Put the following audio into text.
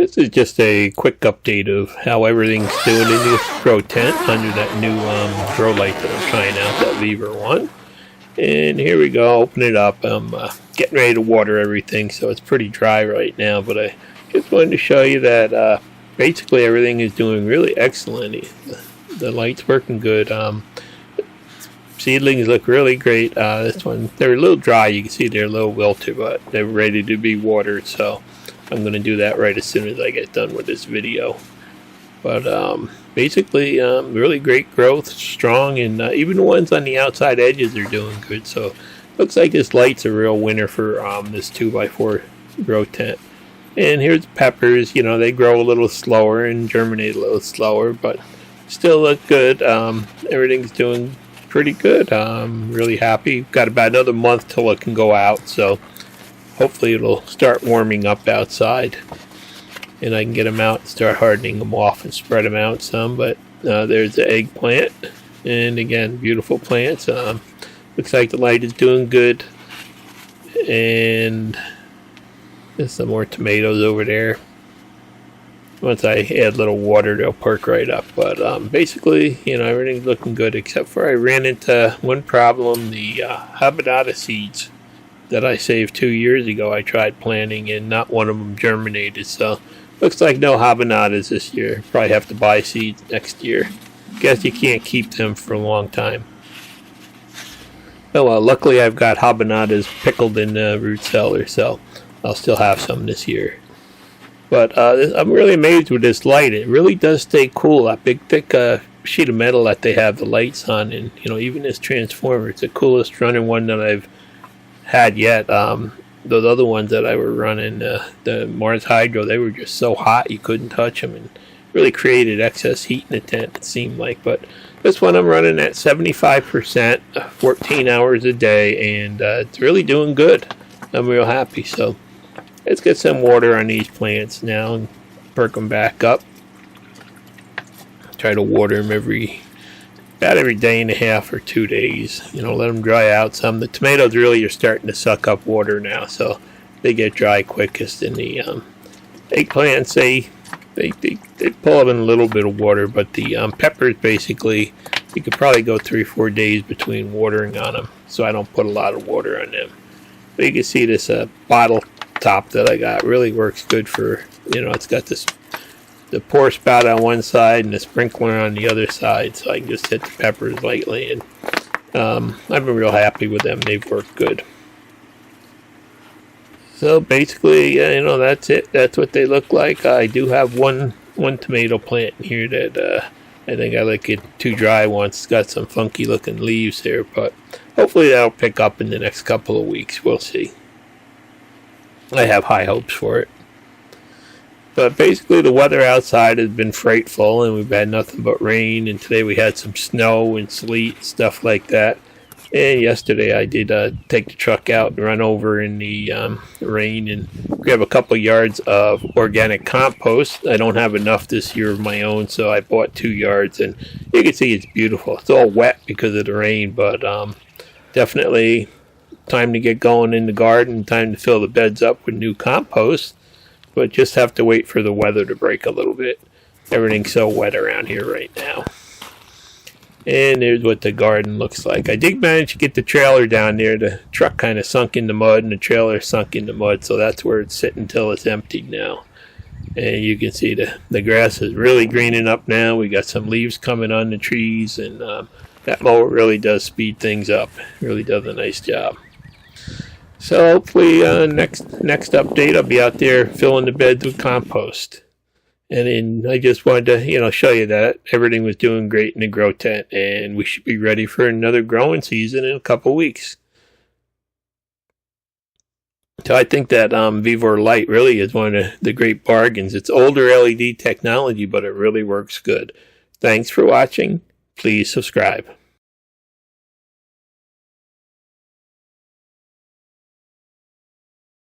This is just a quick update of how everything's doing in this grow tent under that new grow light that I'm trying out, that Vevor one. And here we go, open it up. I'm getting ready to water everything, so it's pretty dry right now, but I just wanted to show you that basically everything is doing really excellent. The light's working good. Seedlings look really great. This one, they're a little dry, you can see they're a little wilted, but they're ready to be watered, so I'm going to do that right as soon as I get done with this video. But basically, really great growth, strong, and even the ones on the outside edges are doing good. So looks like this light's a real winner for this 2x4 grow tent. And here's peppers. You know, they grow a little slower and germinate a little slower, but still look good. Everything's doing pretty good. Really happy. Got about another month till it can go out, so hopefully it'll start warming up outside and I can get them out and start hardening them off and spread them out some. But there's the eggplant, and again, beautiful plants. Looks like the light is doing good, and there's some more tomatoes over there. Once I add a little water, they'll perk right up. But basically, you know, everything's looking good, except for I ran into one problem: the habanada seeds that I saved 2 years ago. I tried planting and not one of them germinated, so looks like no habanadas this year. Probably have to buy seeds next year. Guess you can't keep them for a long time. Oh well, luckily I've got habanadas pickled in the root cellar, so I'll still have some this year. But I'm really amazed with this light. It really does stay cool. That big thick sheet of metal that they have the lights on, and you know, even this transformer, it's the coolest running one that I've had yet. Those other ones that I were running, the Mars Hydro, they were just so hot you couldn't touch them, and really created excess heat in the tent, it seemed like. But this one I'm running at 75%, 14 hours a day, and it's really doing good. I'm real happy. So let's get some water on these plants now and perk them back up. Try to water them about every day and a half or 2 days. You know, let them dry out some. The tomatoes really are starting to suck up water now, so they get dry quickest. And the eggplants, they pull up in a little bit of water, but the peppers, basically, you could probably go 3 or 4 days between watering on them, so I don't put a lot of water on them. But you can see this bottle top that I got really works good for, you know, it's got the pour spout on one side and the sprinkler on the other side, so I can just hit the peppers lightly, and I've been real happy with them. They've worked good. So basically, you know, that's it. That's what they look like. I do have one tomato plant in here that I think I like it too dry once. It's got some funky looking leaves here, but hopefully that'll pick up in the next couple of weeks. We'll see. I have high hopes for it. But basically the weather outside has been frightful, and we've had nothing but rain, and today we had some snow and sleet, stuff like that. And yesterday I did take the truck out and run over in the rain and grab a couple yards of organic compost. I don't have enough this year of my own, so I bought 2 yards, and you can see it's beautiful. It's all wet because of the rain, but definitely time to get going in the garden, time to fill the beds up with new compost. But just have to wait for the weather to break a little bit. Everything's so wet around here right now. And there's what the garden looks like. I did manage to get the trailer down there. The truck kind of sunk in the mud, and the trailer sunk in the mud, so that's where it's sitting until it's emptied now. And you can see the grass is really greening up now. We got some leaves coming on the trees, and that mower really does speed things up. Really does a nice job. So hopefully next update I'll be out there filling the beds with compost. And then I just wanted to, you know, show you that everything was doing great in the grow tent, and we should be ready for another growing season in a couple weeks. So I think that Vevor light really is one of the great bargains. It's older LED technology, but it really works good. Thanks for watching. Please subscribe.